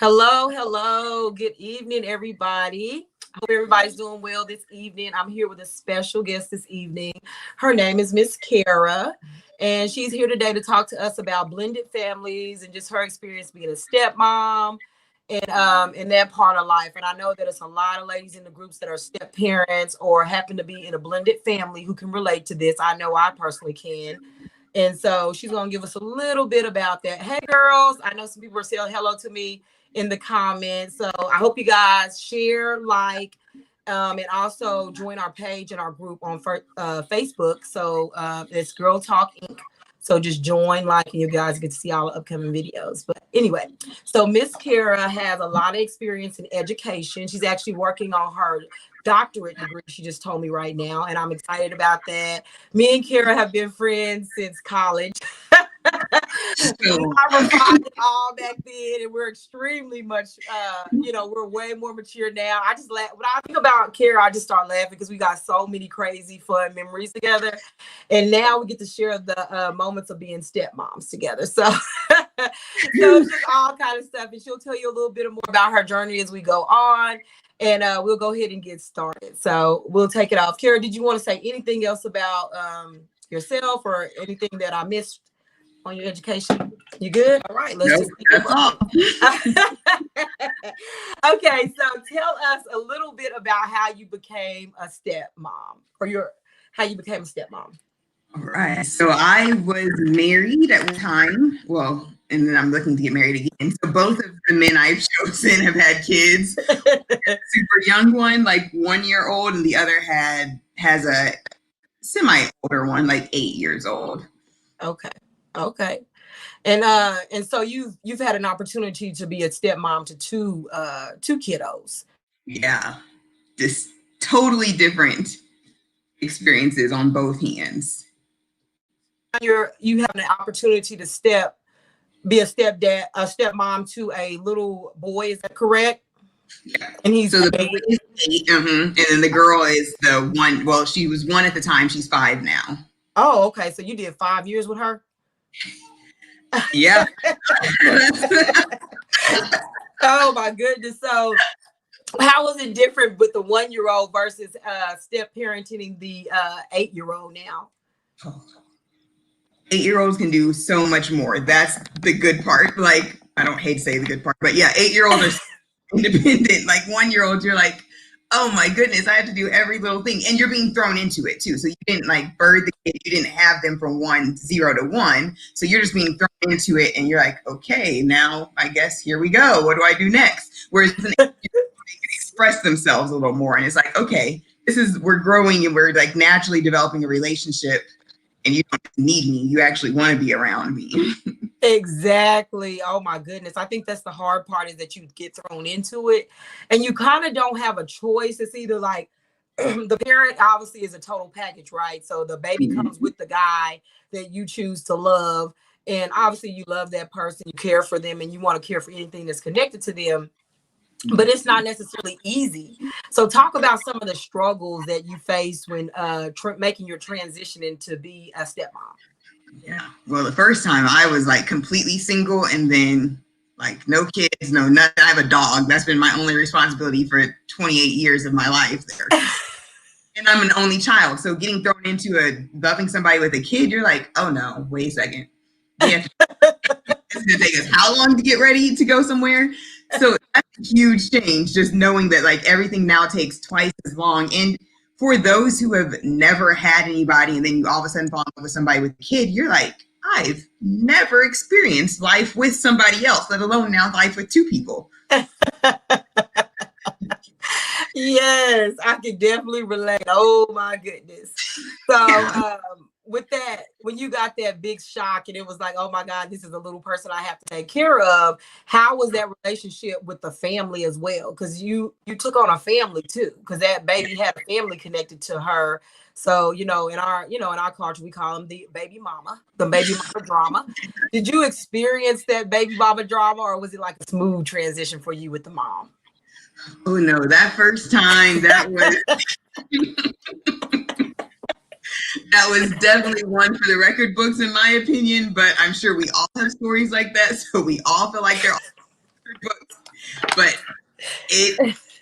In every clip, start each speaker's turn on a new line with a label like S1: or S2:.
S1: Hello, hello. Good evening, everybody. I hope everybody's doing well this evening. I'm here with a special guest this evening. Her name is Miss Khara, and she's here today to talk to us about blended families and just her experience being a stepmom and in that part of life. And I know that it's a lot of ladies in the groups that are step parents or happen to be in a blended family who can relate to this. I know I personally can. And so she's going to give us a little bit about that. Hey, girls, I know some people are saying hello to me in the comments. So I hope you guys share, and also join our page and our group on Facebook. So it's Girl Talk Inc. So just join, and you guys get to see all the upcoming videos. But anyway, so Miss Khara has a lot of experience in education. She's actually working on her doctorate degree, she just told me right now, and I'm excited about that. Me and Khara have been friends since college. I refined it all back then, and we're extremely much, we're way more mature now. I just laugh when I think about Khara. I just start laughing because we got so many crazy, fun memories together, and now we get to share the moments of being stepmoms together. So, it's just all kind of stuff, and she'll tell you a little bit more about her journey as we go on. And we'll go ahead and get started. So we'll take it off. Khara, did you want to say anything else about yourself or anything that I missed on your education? You good? All right, let's just keep it. Okay, so tell us a little bit about how you became a stepmom, or how you became a stepmom.
S2: All right. So I was married at one time. Well, and then I'm looking to get married again. So both of the men I've chosen have had kids. Super young one, like 1 year old, and the other has a semi-older one, like 8 years old.
S1: Okay. And so you've had an opportunity to be a stepmom to two kiddos.
S2: Yeah. Just totally different experiences on both hands.
S1: You have an opportunity to be a stepmom to a little boy. Is that correct?
S2: Yeah.
S1: And he's
S2: so the boy is 8, and then the girl is the one. Well, she was 1 at the time. She's 5 now.
S1: Oh, okay. So you did 5 years with her.
S2: Yeah.
S1: Oh my goodness. So how was it different with the 1 year old versus step parenting the 8-year-old now?
S2: 8-year-olds can do so much more. That's the good part. Like, I don't hate to say the good part, but yeah, 8-year-olds are independent. Like 1-year-olds, you're like, oh my goodness, I have to do every little thing. And you're being thrown into it too. So you didn't bird the kid. You didn't have them from 0 to 1. So you're just being thrown into it. And you're like, okay, now I guess here we go. What do I do next? Whereas an 8-year-old, they can express themselves a little more. And it's like, okay, we're growing and we're like naturally developing a relationship. And you don't need me. You actually want to be around me.
S1: Exactly. Oh my goodness. I think that's the hard part, is that you get thrown into it and you kind of don't have a choice. It's either like the parent obviously is a total package, right? So the baby comes with the guy that you choose to love. And obviously you love that person, you care for them, and you want to care for anything that's connected to them. But it's not necessarily easy. So talk about some of the struggles that you faced when making your transition into be a stepmom.
S2: Yeah. Well, the first time I was like completely single, and then like no kids, no nothing. I have a dog. That's been my only responsibility for 28 years of my life there. And I'm an only child. So getting thrown into loving somebody with a kid, you're like, oh no, wait a second. Yeah. It's going to take us how long to get ready to go somewhere? So that's a huge change, just knowing that like everything now takes twice as long. And for those who have never had anybody, and then you all of a sudden fall in love with somebody with a kid, you're like, I've never experienced life with somebody else, let alone now life with 2 people.
S1: Yes, I can definitely relate. Oh my goodness. So with that, when you got that big shock and it was like, oh my God, this is a little person I have to take care of, how was that relationship with the family as well? Because you took on a family too, because that baby had a family connected to her. So, in our culture, we call them the baby mama drama. Did you experience that baby mama drama, or was it like a smooth transition for you with the mom?
S2: Oh no, that first time, that was definitely one for the record books in my opinion, but I'm sure we all have stories like that, so we all feel like they're all record books. But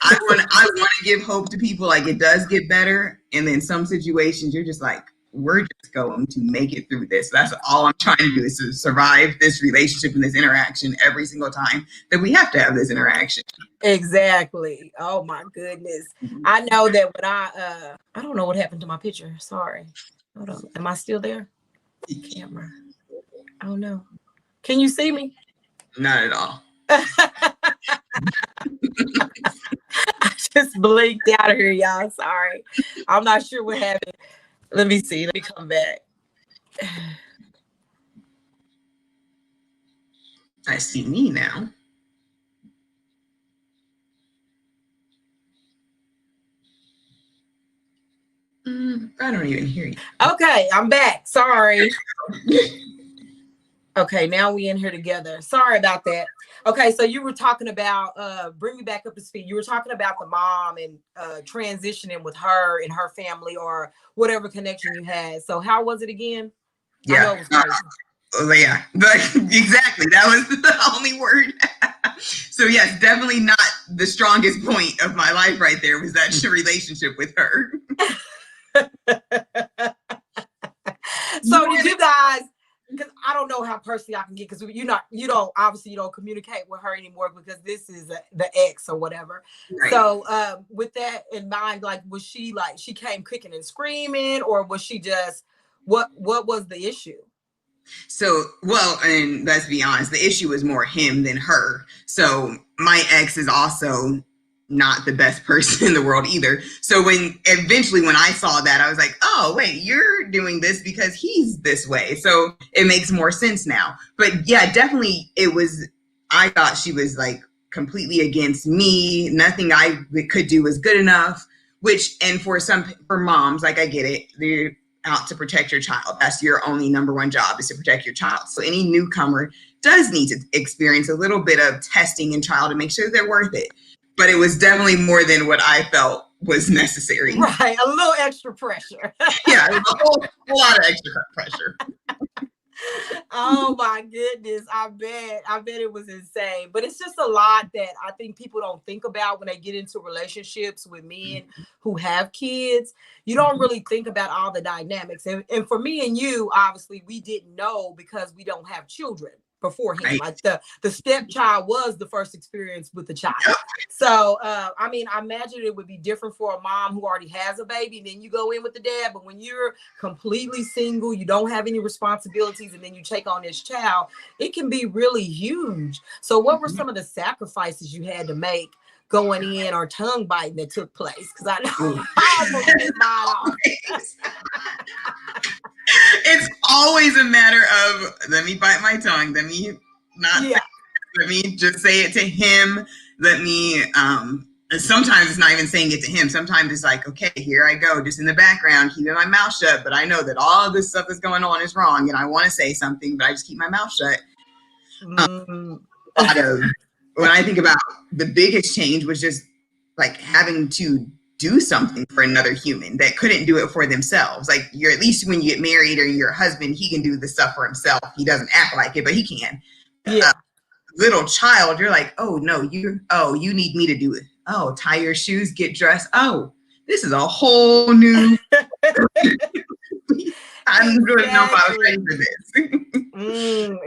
S2: I want to give hope to people. Like, it does get better, and then some situations you're just like, we're just going to make it through this. That's all I'm trying to do, is to survive this relationship and this interaction every single time that we have to have this interaction.
S1: Exactly. Oh my goodness. I know that when I don't know what happened to my picture. Sorry. Hold on. Am I still there? Camera. Oh no. Can you see me?
S2: Not at all.
S1: I just blinked out of here, y'all. Sorry. I'm not sure what happened. Let me see. Let me come back.
S2: I see me now. I don't even hear you.
S1: Okay, I'm back. Sorry. Okay, now we in here together. Sorry about that. Okay, so you were talking about bring me back up to speed. You were talking about the mom and transitioning with her and her family or whatever connection you had. So how was it again?
S2: Yeah.
S1: I know it was crazy.
S2: Yeah, exactly. That was the only word. So yes, definitely not the strongest point of my life right there was that relationship with her.
S1: So did you guys, because I don't know how personally I can get, because you don't communicate with her anymore because this is the ex or whatever. Right. So with that in mind, like, was she like, she came kicking and screaming, or was she just, what was the issue?
S2: So, well, and let's be honest, the issue was more him than her. So my ex is also not the best person in the world either. So eventually when I saw that, I was like, oh, wait, you're doing this because he's this way. So it makes more sense now. But yeah, definitely I thought she was like completely against me. Nothing I could do was good enough, and for moms, like, I get it. They're out to protect your child. That's your only number one job, is to protect your child. So any newcomer does need to experience a little bit of testing in child to make sure they're worth it. But it was definitely more than what I felt was necessary.
S1: Right, a little extra pressure.
S2: Yeah, it was a lot of extra pressure.
S1: Oh my goodness, I bet it was insane. But it's just a lot that I think people don't think about when they get into relationships with men who have kids. You don't really think about all the dynamics. And for me and you, obviously, we didn't know because we don't have children beforehand. Right. Like the stepchild was the first experience with the child. So I mean, I imagine it would be different for a mom who already has a baby, and then you go in with the dad. But when you're completely single, you don't have any responsibilities, and then you take on this child, it can be really huge. So what were some of the sacrifices you had to make going in, or tongue biting that took place? Because I know I almost did mine off.
S2: It's always a matter of, let me bite my tongue. Let me let me just say it to him. Let me, sometimes it's not even saying it to him. Sometimes it's like, okay, here I go, just in the background, keeping my mouth shut. But I know that all of this stuff that's going on is wrong, and I want to say something, but I just keep my mouth shut. When I think about the biggest change was just like having to do something for another human that couldn't do it for themselves. Like, you're, at least when you get married or your husband, he can do the stuff for himself. He doesn't act like it, but he can. Yeah. Little child, you're like, oh no, you need me to do it. Oh, tie your shoes, get dressed. Oh, this is a whole new. I don't know if I was ready for this.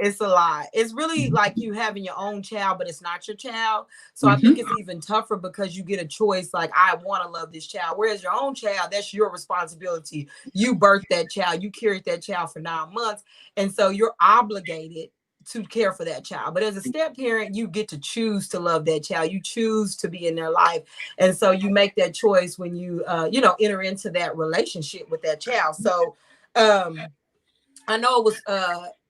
S1: It's a lot. It's really like you having your own child, but it's not your child. So I think it's even tougher because you get a choice. Like, I want to love this child. Whereas your own child, that's your responsibility. You birthed that child. You carried that child for 9 months. And so you're obligated to care for that child. But as a step parent, you get to choose to love that child. You choose to be in their life. And so you make that choice when you, enter into that relationship with that child. So I know it was,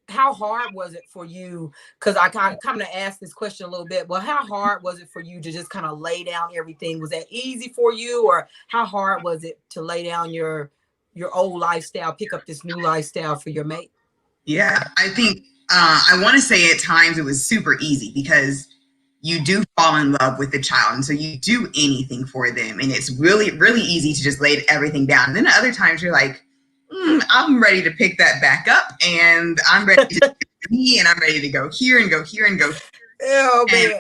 S1: how hard was it for you? Because I kind of asked this question a little bit. Well, how hard was it for you to just kind of lay down everything? Was that easy for you, or how hard was it to lay down your old lifestyle, pick up this new lifestyle for your mate?
S2: Yeah, I think I want to say at times it was super easy because you do fall in love with the child, and so you do anything for them, and it's really, really easy to just lay everything down. And then at other times you're like, I'm ready to pick that back up, and I'm ready to be, and I'm ready to go here and go here and go.
S1: Oh man.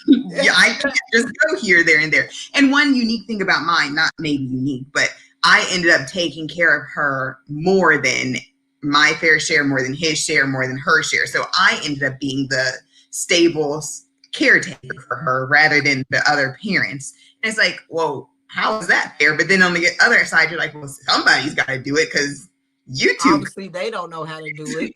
S2: Yeah, I can't just go here, there, and there. And one unique thing about mine, not maybe unique, but I ended up taking care of her more than my fair share, more than his share, more than her share. So I ended up being the stable caretaker for her rather than the other parents. And it's like, well, how is that fair? But then on the other side, you're like, well, somebody's got to do it because you two.
S1: Obviously, they don't know how to do it.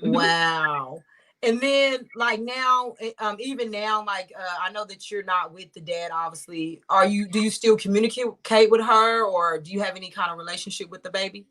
S1: Wow. And then like now, even now, like I know that you're not with the dad, obviously. Do you still communicate with her, or do you have any kind of relationship with the baby?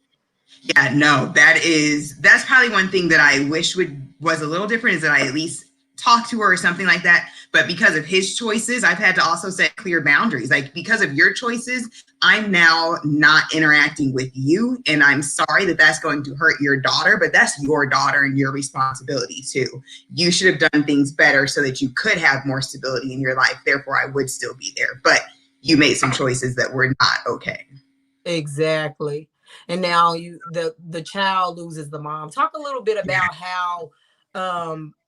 S2: Yeah, no, that's probably one thing that I wish was a little different, is that I at least talk to her or something like that. But because of his choices, I've had to also set clear boundaries. Like, because of your choices, I'm now not interacting with you. And I'm sorry that that's going to hurt your daughter, but that's your daughter and your responsibility too. You should have done things better so that you could have more stability in your life. Therefore, I would still be there. But you made some choices that were not okay.
S1: Exactly. And now the child loses the mom. Talk a little bit about how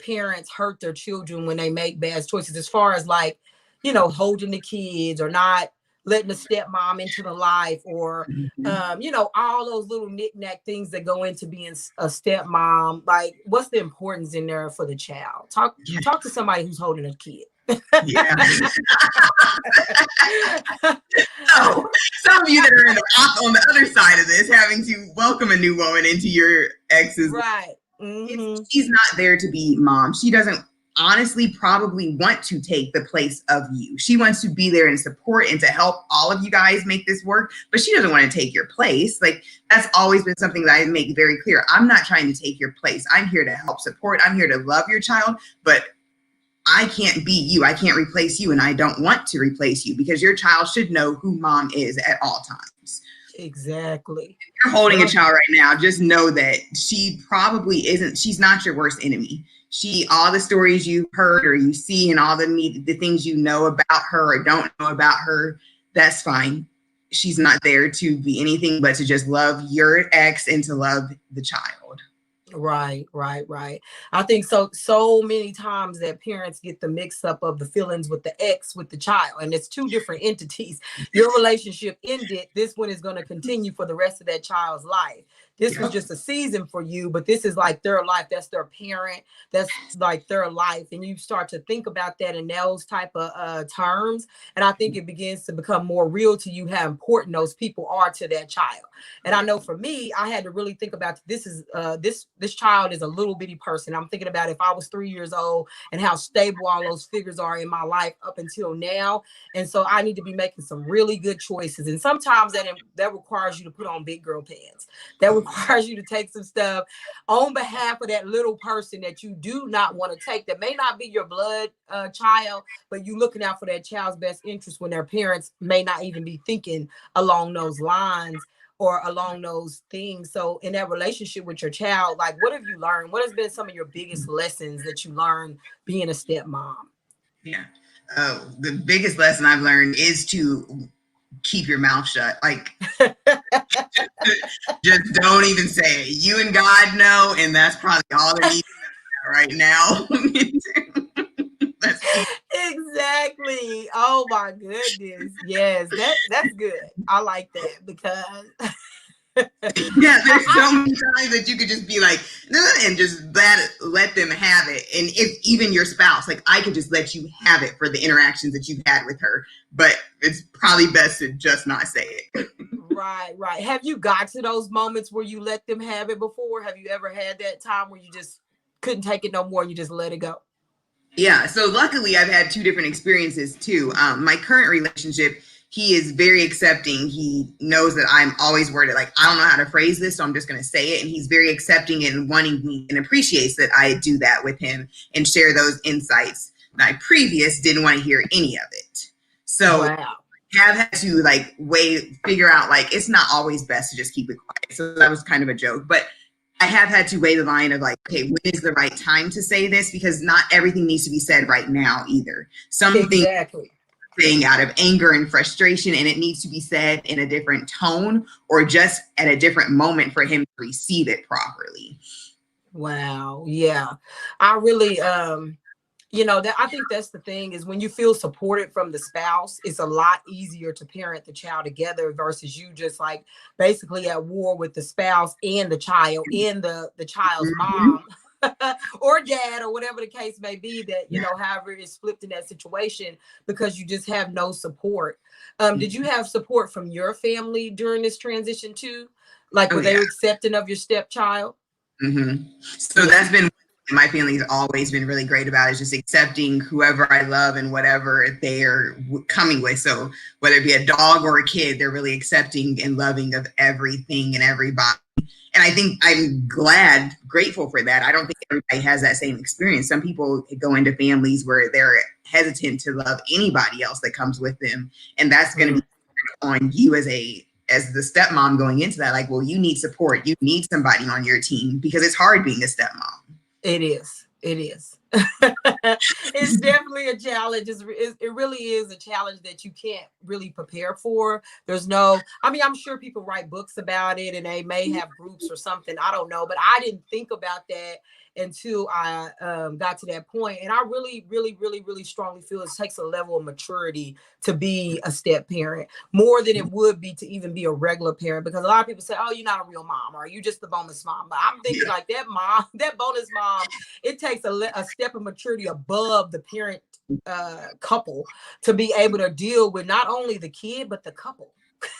S1: parents hurt their children when they make bad choices, as far as like, holding the kids or not letting the stepmom into the life, or all those little knick-knack things that go into being a stepmom. Like, what's the importance in there for the child? Talk to somebody who's holding a kid.
S2: Yeah. So, some of you that are on the other side of this, having to welcome a new woman into your ex's life,
S1: right. Mm-hmm.
S2: She's not there to be mom. She doesn't honestly probably want to take the place of you. She wants to be there and support and to help all of you guys make this work, but she doesn't want to take your place. Like, that's always been something that I make very clear. I'm not trying to take your place. I'm here to help support. I'm here to love your child, but I can't be you. I can't replace you, and I don't want to replace you, because your child should know who mom is at all times.
S1: Exactly.
S2: If you're holding a child right now, just know that she probably isn't, she's not your worst enemy. All the stories you've heard or you see and all the things you know about her or don't know about her, that's fine. She's not there to be anything but to just love your ex and to love the child.
S1: Right. I think so many times that parents get the mix up of the feelings with the ex with the child, and it's two different entities. Your relationship ended. This one is going to continue for the rest of that child's life. This was just a season for you, but this is like their life. That's their parent. That's like their life. And you start to think about that in those type of terms. And I think it begins to become more real to you how important those people are to that child. And I know for me, I had to really think about this child is a little bitty person. I'm thinking about if I was 3 years old and how stable all those figures are in my life up until now. And so I need to be making some really good choices. And sometimes that requires you to put on big girl pants. That requires you to take some stuff on behalf of that little person that you do not want to take, that may not be your blood child, but you looking out for that child's best interest when their parents may not even be thinking along those lines or along those things. So in that relationship with your child, like, what have you learned? What has been some of your biggest lessons that you learned being a stepmom?
S2: Yeah. The biggest lesson I've learned is to keep your mouth shut. Like, just don't even say it. You and God know, and that's probably all they need to know right now.
S1: Exactly. Oh my goodness. Yes, that's good. I like that because
S2: yeah, there's so many times that you could just be like, and just let them have it. And if even your spouse, like, I could just let you have it for the interactions that you've had with her, but it's probably best to just not say it.
S1: Right. Have you got to those moments where you let them have it before? Have you ever had that time where you just couldn't take it no more and you just let it go?
S2: Yeah, so luckily I've had two different experiences too. My current relationship, he is very accepting. He knows that I'm always worded like, I don't know how to phrase this, so I'm just going to say it. And he's very accepting and wanting me and appreciates that I do that with him and share those insights. My previous didn't want to hear any of it. So
S1: wow.
S2: Have had to figure out, like, it's not always best to just keep it quiet. So that was kind of a joke. But I have had to weigh the line of, like, okay, when is the right time to say this? Because not everything needs to be said right now either. Something saying out of anger and frustration, and it needs to be said in a different tone or just at a different moment for him to receive it properly.
S1: Wow. Yeah. I really You know, that I think that's the thing is when you feel supported from the spouse, it's a lot easier to parent the child together versus you just like basically at war with the spouse and the child and the child's
S2: Mhm.
S1: mom or dad or whatever the case may be, that you
S2: Yeah.
S1: know however it's flipped in that situation because you just have no support. Did you have support from your family during this transition too? Like
S2: Oh
S1: were they
S2: yeah.
S1: accepting of your stepchild?
S2: hmm So
S1: Yeah.
S2: that's been my family's always been really great about is just accepting whoever I love and whatever they are coming with. So whether it be a dog or a kid, they're really accepting and loving of everything and everybody. And I think I'm glad, grateful for that. I don't think everybody has that same experience. Some people go into families where they're hesitant to love anybody else that comes with them, and that's going to be on you as the stepmom going into that. Like, well, you need support. You need somebody on your team because it's hard being a stepmom.
S1: It is. It is. It's definitely a challenge. It really is a challenge that you can't really prepare for. There's no, I mean, I'm sure people write books about it and they may have groups or something. I don't know, but I didn't think about that until I got to that point. And I really, really, really, really strongly feel it takes a level of maturity to be a step parent more than it would be to even be a regular parent. Because a lot of people say, oh, you're not a real mom or you just the bonus mom. But I'm thinking like that mom, that bonus mom, it takes a step of maturity above the parent couple to be able to deal with not only the kid, but the couple.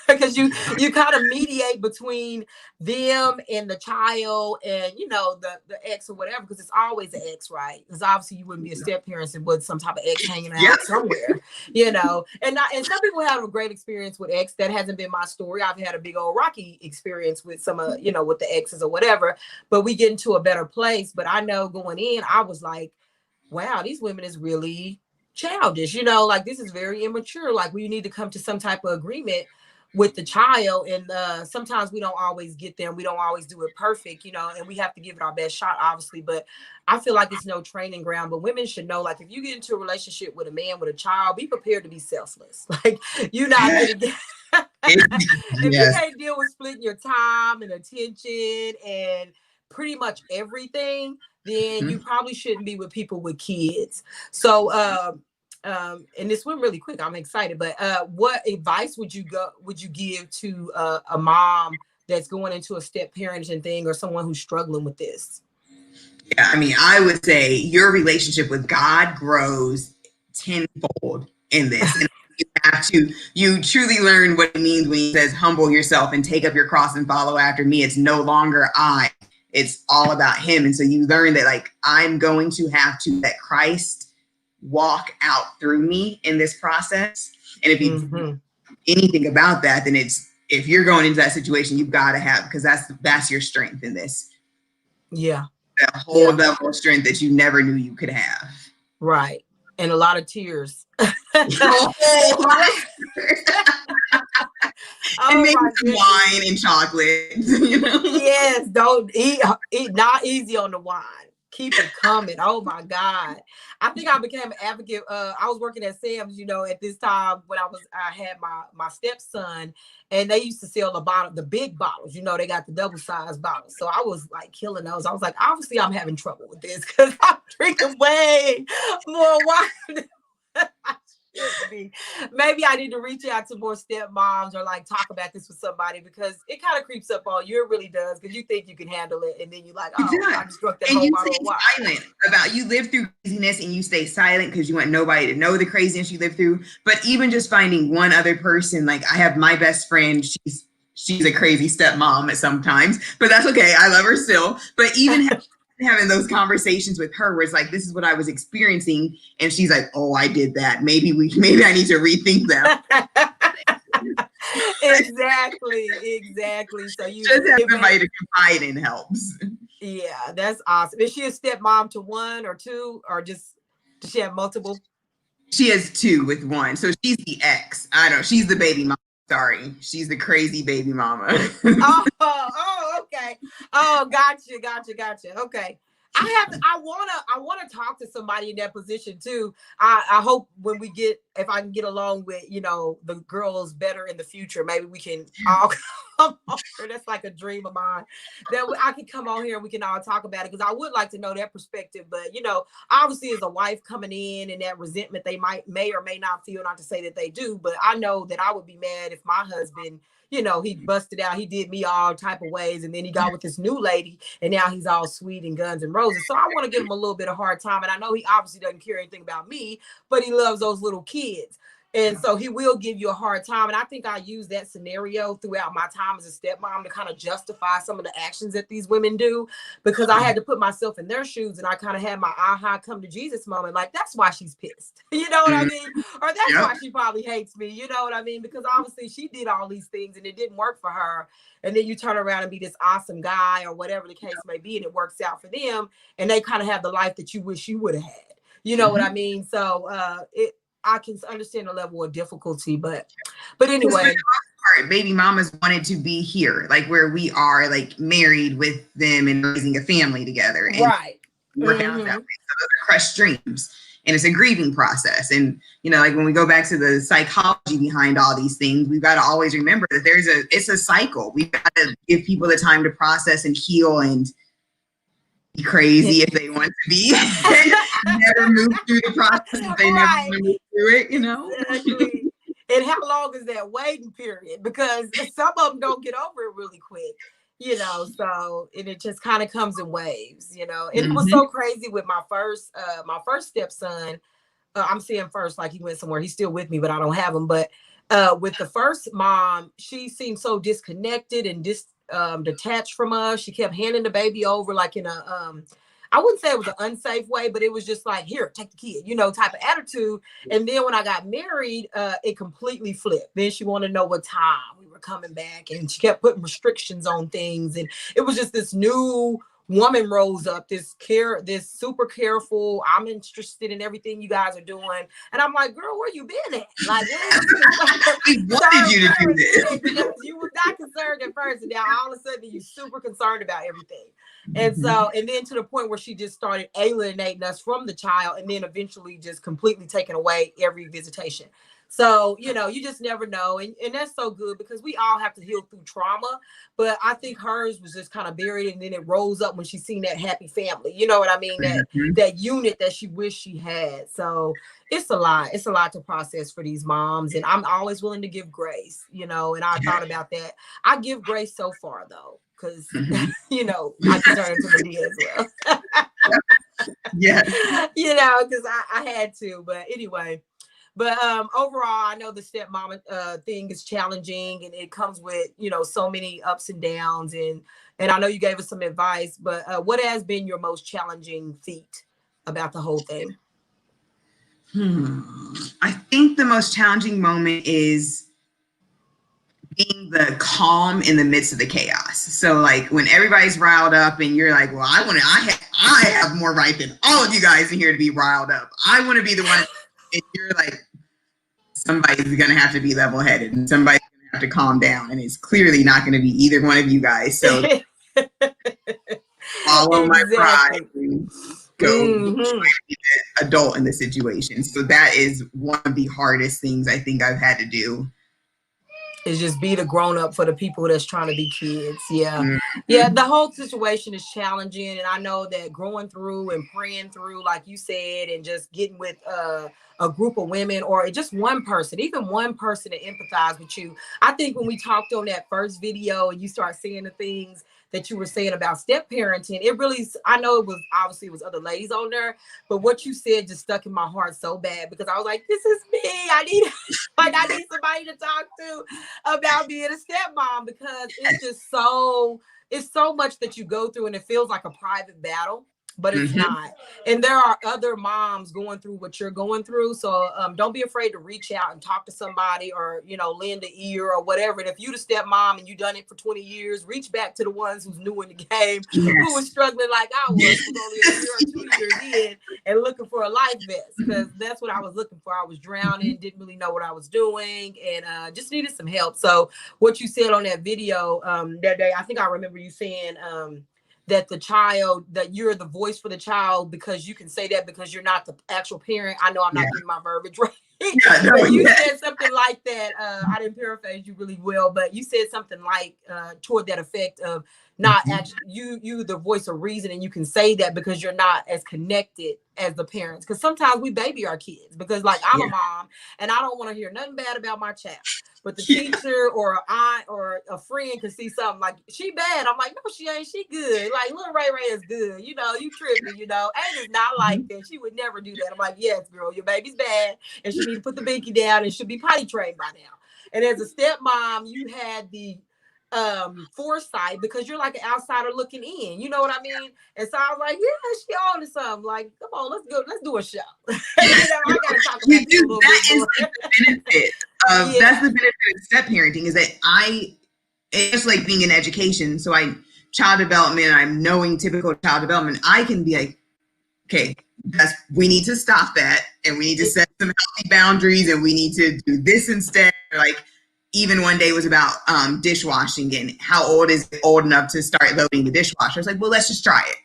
S1: Because you kind of mediate between them and the child and you know the ex or whatever, because it's always an ex, right? Because obviously you wouldn't be a step parent if with some type of ex hanging
S2: Yeah.
S1: out somewhere, you know. And some people have a great experience with ex. That hasn't been my story. I've had a big old rocky experience with some you know, with the exes or whatever, but we get into a better place. But I know going in I was like, wow, these women is really childish, you know, like this is very immature. Like we need to come to some type of agreement with the child. And sometimes we don't always get there and we don't always do it perfect, you know, and we have to give it our best shot, obviously. But I feel like it's no training ground. But women should know, like, if you get into a relationship with a man with a child, be prepared to be selfless. Like, you're not gonna get if you
S2: Yes.
S1: can't deal with splitting your time and attention and pretty much everything, then you
S2: Mhm.
S1: probably shouldn't be with people with kids. So and this went really quick. I'm excited, but what advice would you give to a mom that's going into a step parenting thing or someone who's struggling with this?
S2: Yeah, I mean, I would say your relationship with God grows tenfold in this. And you truly learn what it means when he says, humble yourself and take up your cross and follow after me. It's no longer I, it's all about him. And so you learn that, like, I'm going to have to let Christ walk out through me in this process. And if you do anything about that, then it's, if you're going into that situation, you've got to have, because that's your strength in this,
S1: Yeah,
S2: that whole
S1: yeah,
S2: level of strength that you never knew you could have.
S1: right. And a lot of tears.
S2: Oh, and
S1: Oh
S2: maybe
S1: my
S2: some
S1: goodness.
S2: wine and chocolate, you know.
S1: Yes, don't eat not easy on the wine. Keep it coming. Oh my God. I think I became an advocate. I was working at Sam's, you know, at this time when I had my stepson, and they used to sell the big bottles, you know, they got the double sized bottles. So I was like killing those. I was like, obviously I'm having trouble with this because I'm drinking way more wine should be. Maybe I need to reach out to more stepmoms or like talk about this with somebody because it kind of creeps up on you. It really does, because you think you can handle it, and then you're like, oh, I just drunk that
S2: And
S1: whole
S2: you
S1: bottle of
S2: stay
S1: wine.
S2: silent about, you live through craziness and you stay silent because you want nobody to know the craziness you live through. But even just finding one other person, like I have my best friend, she's a crazy stepmom at sometimes, but that's okay. I love her still. But even having those conversations with her where it's like, this is what I was experiencing, and she's like, oh, I did that, maybe I need to rethink that.
S1: Exactly. So
S2: Just have somebody to confide in helps.
S1: yeah, that's awesome. Is she a stepmom to one or two, or just does she have multiple?
S2: She has two with one, so she's the ex. I don't know, she's the baby mama. Sorry, she's the crazy baby mama.
S1: Okay. Oh, gotcha. Okay. I wanna talk to somebody in that position too. I hope when we get, if I can get along with, you know, the girls better in the future, maybe we can all come on here. That's like a dream of mine. I can come on here and we can all talk about it, because I would like to know their perspective. But you know, obviously as a wife coming in and that resentment they may or may not feel, not to say that they do, but I know that I would be mad if my husband, you know, he busted out, he did me all type of ways, and then he got with this new lady, and now he's all sweet and guns and roses. So I want to give him a little bit of hard time, and I know he obviously doesn't care anything about me, but he loves those little kids. And so he will give you a hard time. And I think I use that scenario throughout my time as a stepmom to kind of justify some of the actions that these women do, because I had to put myself in their shoes, and I kind of had my aha come to Jesus moment. Like, that's why she's pissed. You know what I mean? Or that's why she probably hates me. You know what I mean? Because obviously she did all these things and it didn't work for her. And then you turn around and be this awesome guy or whatever the case may be, and it works out for them. And they kind of have the life that you wish you would have had. You know what I mean? So I can understand the level of difficulty, but anyway.
S2: Baby mamas wanted to be here, like where we are, like married with them and raising a family together. And
S1: right.
S2: Work out that way. So those are crushed dreams. And it's a grieving process. And, you know, like when we go back to the psychology behind all these things, we've got to always remember that it's a cycle. We've got to give people the time to process and heal and be crazy if they want to be. Never move through the process if they never want to move through it, you know?
S1: Exactly. And how long is that waiting period? Because some of them don't get over it really quick, you know, so, and it just kind of comes in waves, you know. And it was so crazy with my first stepson. I'm saying first, like he went somewhere. He's still with me, but I don't have him. But with the first mom, she seemed so disconnected and detached from us. She kept handing the baby over like in a I wouldn't say it was an unsafe way, but it was just like, here, take the kid, you know, type of attitude. And then when I got married, it completely flipped. Then she wanted to know what time we were coming back, and she kept putting restrictions on things. And it was just this new woman rose up, this super careful. I'm interested in everything you guys are doing. And I'm like, girl, where you been at? Like,
S2: we wanted you to do this.
S1: Because you were not concerned at first, and now all of a sudden you're super concerned about everything. And so, and then to the point where she just started alienating us from the child, and then eventually just completely taking away every visitation. So, you know, you just never know. And that's so good, because we all have to heal through trauma. But I think hers was just kind of buried, and then it rose up when she seen that happy family. You know what I mean? That unit that she wished she had. So it's a lot. It's a lot to process for these moms. And I'm always willing to give grace, you know, and I thought about that. I give grace so far, though, because, you know, I can turn into the D as well.
S2: Yeah.
S1: You know, because I had to. But anyway. But overall, I know the stepmama thing is challenging, and it comes with, you know, so many ups and downs. And I know you gave us some advice, but what has been your most challenging feat about the whole thing?
S2: I think the most challenging moment is being the calm in the midst of the chaos. So like when everybody's riled up and you're like, well, I have more right than all of you guys in here to be riled up. I want to be the one. And you're like, somebody's going to have to be level-headed, and somebody's going to have to calm down, and it's clearly not going to be either one of you guys. So follow my pride and go be an adult in the situation. So that is one of the hardest things I think I've had to do.
S1: Is just be the grown-up for the people that's trying to be kids. Yeah, the whole situation is challenging, and I know that growing through and praying through, like you said, and just getting with a group of women, or just one person, even one person to empathize with you. I think when we talked on that first video and you start seeing the things that you were saying about step parenting, it really, I know it was other ladies on there, but what you said just stuck in my heart so bad, because I was like, this is me. I need somebody to talk to about being a stepmom, because it's so much that you go through, and it feels like a private battle, but it's not. And there are other moms going through what you're going through. So don't be afraid to reach out and talk to somebody, or, you know, lend an ear or whatever. And if you the stepmom and you done it for 20 years, reach back to the ones who's new in the game, who was struggling like I was only a year or 2 years in, and looking for a life vest, because that's what I was looking for. I was drowning, didn't really know what I was doing, and just needed some help. So what you said on that video that day, I think I remember you saying that the child, that you're the voice for the child because you can say that because you're not the actual parent. I know I'm not getting my verbiage right.
S2: Yeah, no,
S1: but you
S2: yeah.
S1: said something like that. I didn't paraphrase you really well, but you said something like toward that effect of not actually you the voice of reason, and you can say that because you're not as connected as the parents. Because sometimes we baby our kids because like I'm a mom and I don't want to hear nothing bad about my child. But the teacher or an aunt or a friend can see something like she bad. I'm like, no, she ain't. She good. Like little Ray Ray is good. You know, you tripping. You know, Ain't is not like that. She would never do that. I'm like, yes, girl, your baby's bad, and she need to put the binky down and should be potty trained by now. And as a stepmom, you had the foresight because you're like an outsider looking in. You know what I mean? And so I was like, yeah, she on to something. Like, come on, let's go. Let's do a show. You know, I gotta talk about this a little bit more.
S2: Like the benefit of that's the benefit of step parenting is that it's like being in education. So child development, I'm knowing typical child development. I can be like, okay, we need to stop that, and we need to set some healthy boundaries, and we need to do this instead. Like even one day was about dishwashing and how old is it old enough to start loading the dishwasher. It's like, well, let's just try it.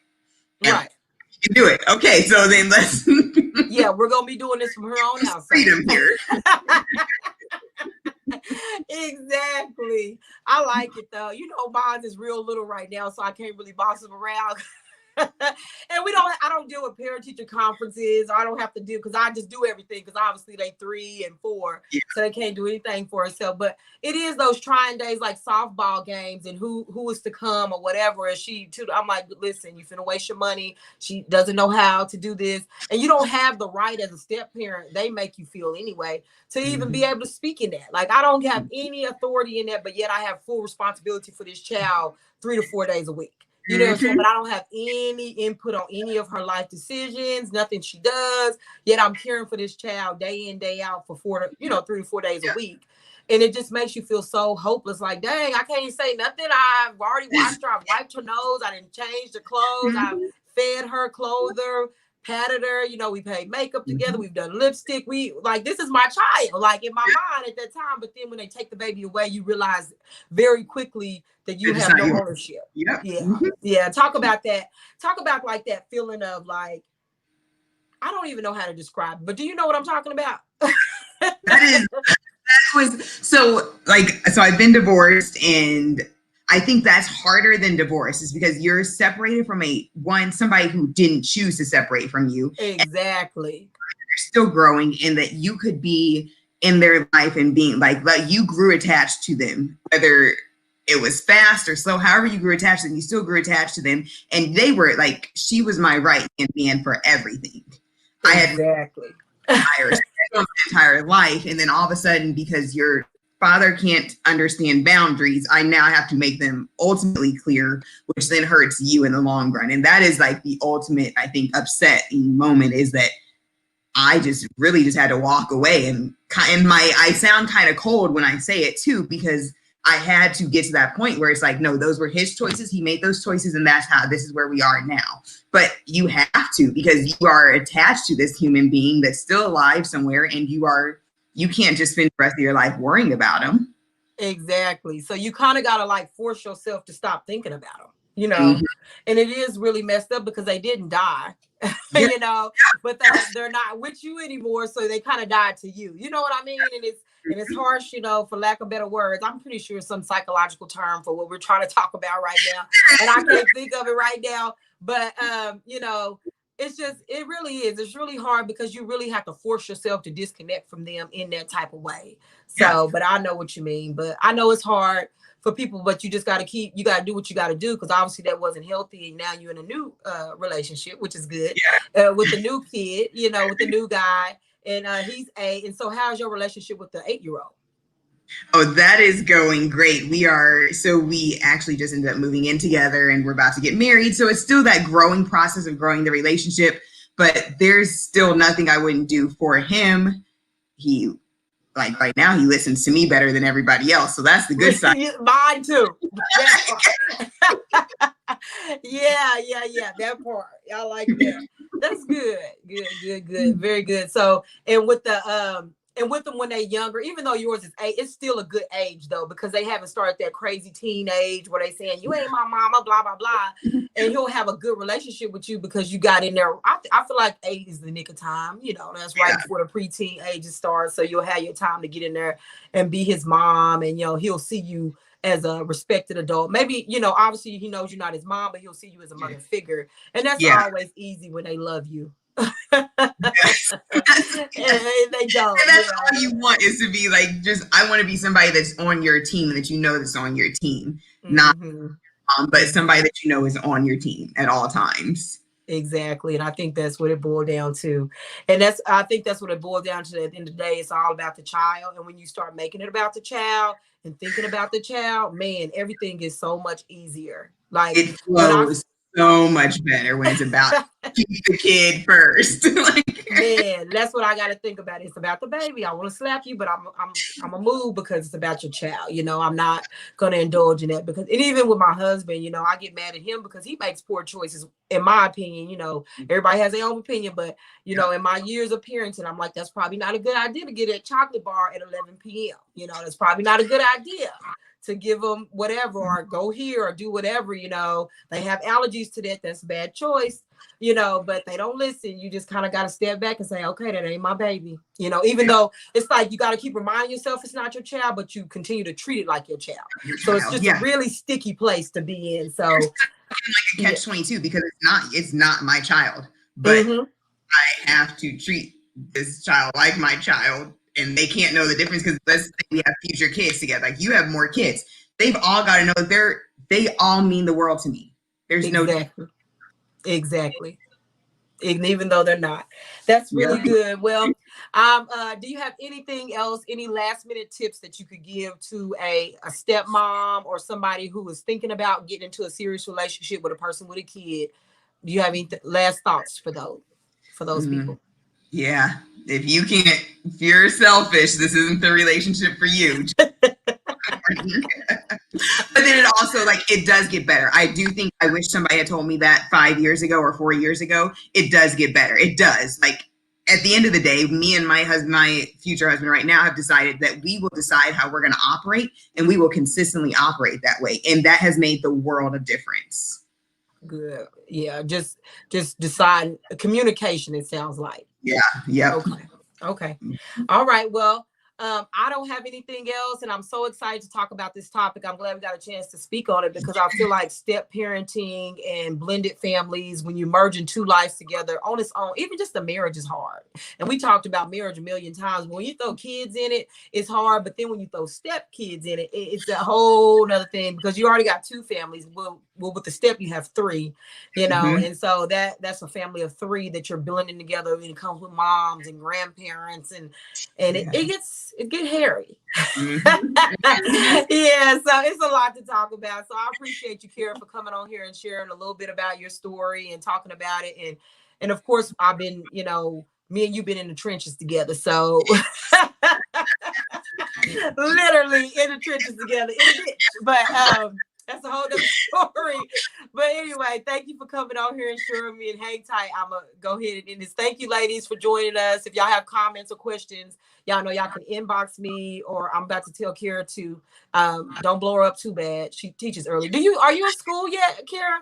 S2: And
S1: right.
S2: You can do it. Okay, so then let's.
S1: Yeah, we're gonna be doing this from her own house.
S2: Freedom here.
S1: Exactly. I like it though. You know, mine is real little right now, so I can't really boss them around. And I don't deal with parent teacher conferences. I don't have to do because I just do everything because obviously they 3 and 4, so they can't do anything for herself. But it is those trying days like softball games and who is to come or whatever. And I'm like, listen, you finna waste your money. She doesn't know how to do this, and you don't have the right as a step parent. They make you feel anyway to even be able to speak in that. Like I don't have any authority in that, but yet I have full responsibility for this child 3 to 4 days a week. You know what I'm saying? But I don't have any input on any of her life decisions, nothing she does. Yet I'm caring for this child day in, day out for 3 to 4 days a week. And it just makes you feel so hopeless. Like, dang, I can't say nothing. I've already watched her. I've wiped her nose. I didn't change the clothes. I've fed her, clothed her, patted her. You know, we paid makeup together. We've done lipstick. This is my child, like in my mind at that time. But then when they take the baby away, you realize very quickly that you have no ownership. Yeah. Talk about that. Talk about like that feeling of like, I don't even know how to describe it, but do you know what I'm talking about?
S2: So I've been divorced, and I think that's harder than divorce is because you're separated from somebody who didn't choose to separate from you.
S1: Exactly.
S2: They're still growing, and that you could be in their life and being like you grew attached to them, whether it was fast or slow, however you grew attached to them, you still grew attached to them. And they were like, she was my right hand man for everything.
S1: Exactly.
S2: I had my entire life. And then all of a sudden, because your father can't understand boundaries, I now have to make them ultimately clear, which then hurts you in the long run. And that is like the ultimate, I think, upsetting moment is that I just really just had to walk away. And I sound kind of cold when I say it too, because I had to get to that point where it's like, no, those were his choices. He made those choices, and this is where we are now. But you have to, because you are attached to this human being that's still alive somewhere, and you can't just spend the rest of your life worrying about him.
S1: Exactly. So you kind of got to like force yourself to stop thinking about them, you know, and it is really messed up because they didn't die, you know, but they're not with you anymore. So they kind of died to you. You know what I mean? And it's harsh, you know, for lack of better words. I'm pretty sure some psychological term for what we're trying to talk about right now. And I can't think of it right now. But, you know, it really is. It's really hard because you really have to force yourself to disconnect from them in that type of way. So, but I know what you mean. But I know it's hard for people, but you just got to you got to do what you got to do because obviously that wasn't healthy. And now you're in a new relationship, which is good with the new kid, you know, with the new guy. And he's 8. And so how's your relationship with the 8-year-old?
S2: Oh, that is going great. We actually just ended up moving in together, and we're about to get married. So it's still that growing process of growing the relationship, but there's still nothing I wouldn't do for him. He, like right now, he listens to me better than everybody else. So that's the good side.
S1: Mine too. Yeah. That part. I like that. That's good. Good. Very good. So, and with the And with them when they're younger, even though yours is 8, it's still a good age though, because they haven't started that crazy teenage where they saying you ain't my mama, blah blah blah, and he'll have a good relationship with you because you got in there. I feel like 8 is the nick of time. That's right before the preteen ages start, so you'll have your time to get in there and be his mom, and he'll see you as a respected adult. Maybe obviously he knows you're not his mom, but he'll see you as a mother figure, and that's always easy when they love you.
S2: Yes.
S1: And they don't.
S2: And that's all you want is to be like, I want to be somebody that's on your team and that that's on your team, not but somebody that is on your team at all times.
S1: Exactly. And I think that's what it boiled down to. And I think that's what it boiled down to. At the end of the day, it's all about the child. And when you start making it about the child and thinking about the child, man, everything is so much easier. Like,
S2: it flows so much better when it's about keep the kid first.
S1: Man, that's what I got to think about. It's about the baby. I want to slap you, but I'm a move because it's about your child. I'm not gonna indulge in that and even with my husband, I get mad at him because he makes poor choices. In my opinion, everybody has their own opinion, but in my years of parenting, I'm like, that's probably not a good idea to get a chocolate bar at 11 p.m. That's probably not a good idea to give them whatever or go here or do whatever. They have allergies to that. That's a bad choice. But they don't listen. You just kind of got to step back and say, okay, that ain't my baby. Even though it's like you got to keep reminding yourself it's not your child, but you continue to treat it like your child. So it's just a really sticky place to be in. So
S2: like a catch-22 because it's not my child, but I have to treat this child like my child, and they can't know the difference because let's say we have future kids together. Like you have more kids. They've all got to know they all mean the world to me. There's no
S1: Exactly. Even though they're not. That's really good. Well, do you have anything else, any last minute tips that you could give to a stepmom or somebody who is thinking about getting into a serious relationship with a person with a kid? Do you have any last thoughts for those people?
S2: Yeah. If you're selfish, this isn't the relationship for you. But then it also it does get better. I do think I wish somebody had told me that 5 years ago or 4 years ago. It does get better. It does. At the end of the day, me and my future husband right now have decided that we will decide how we're going to operate, and we will consistently operate that way. And that has made the world of difference.
S1: Good. Yeah. Just decide communication, it sounds like.
S2: Yeah. Yeah.
S1: Okay. All right. Well, I don't have anything else, and I'm so excited to talk about this topic. I'm glad we got a chance to speak on it because I feel like step parenting and blended families, when you merging two lives together on its own, even just the marriage is hard. And we talked about marriage a million times. When you throw kids in it, it's hard. But then when you throw step kids in it, it's a whole nother thing because you already got 2 families. Well, with the step, you have 3, and so that's a family of 3 that you're blending together, and it comes with moms and grandparents, and it gets hairy. Yeah, so it's a lot to talk about. So I appreciate you, Khara, for coming on here and sharing a little bit about your story and talking about it. And of course, I've been, me and you've been in the trenches together. So literally in the trenches together in a ditch. But that's a whole other story. But anyway, thank you for coming on here and sharing me, and hang tight. I'm going to go ahead and end this. Thank you, ladies, for joining us. If y'all have comments or questions, y'all know y'all can inbox me, or I'm about to tell Khara to don't blow her up too bad. She teaches early. Are you in school yet, Khara?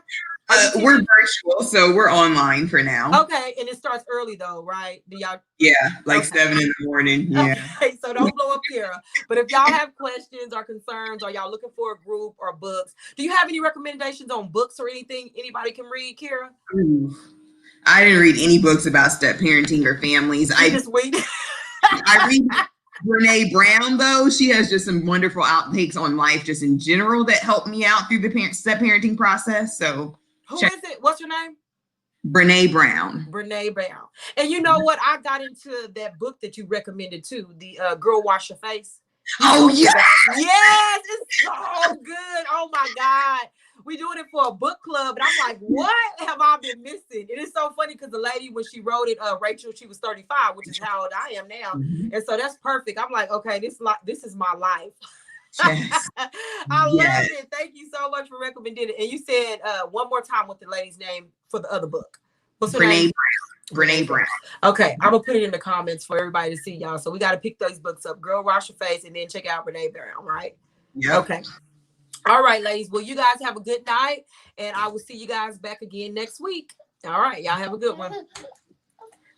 S2: We're virtual, so we're online for now.
S1: Okay, and it starts early though, right? Do y'all?
S2: Yeah, 7 in the morning. Yeah.
S1: Okay, so don't blow up Khara. But if y'all have questions or concerns, or y'all looking for a group or books, do you have any recommendations on books or anything anybody can read, Khara?
S2: I didn't read any books about step parenting or families. I
S1: just wait.
S2: I read Brene Brown, though. She has just some wonderful outtakes on life just in general that helped me out through the step parenting process. So
S1: who is it? What's your name?
S2: Brene Brown.
S1: Brene Brown. And you know what? I got into that book that you recommended too, the Girl Wash Your Face.
S2: Oh, yeah.
S1: Yes, it's so good. Oh, my God. We're doing it for a book club. And I'm like, what have I been missing? It is so funny because the lady, when she wrote it, Rachel, she was 35, which is how old I am now. And so that's perfect. I'm like, okay, this is my life.
S2: Yes.
S1: I love it. Thank you so much for recommending it. And you said one more time what the lady's name for the other book. What's her name?
S2: Brene Brown.
S1: Okay, I'm gonna put it in the comments for everybody to see, y'all. So we got to pick those books up. Girl, Wash Your Face, and then check out Brene Brown, right?
S2: Yep.
S1: Okay. All right, ladies. Well, you guys have a good night, and I will see you guys back again next week. All right, y'all have a good one.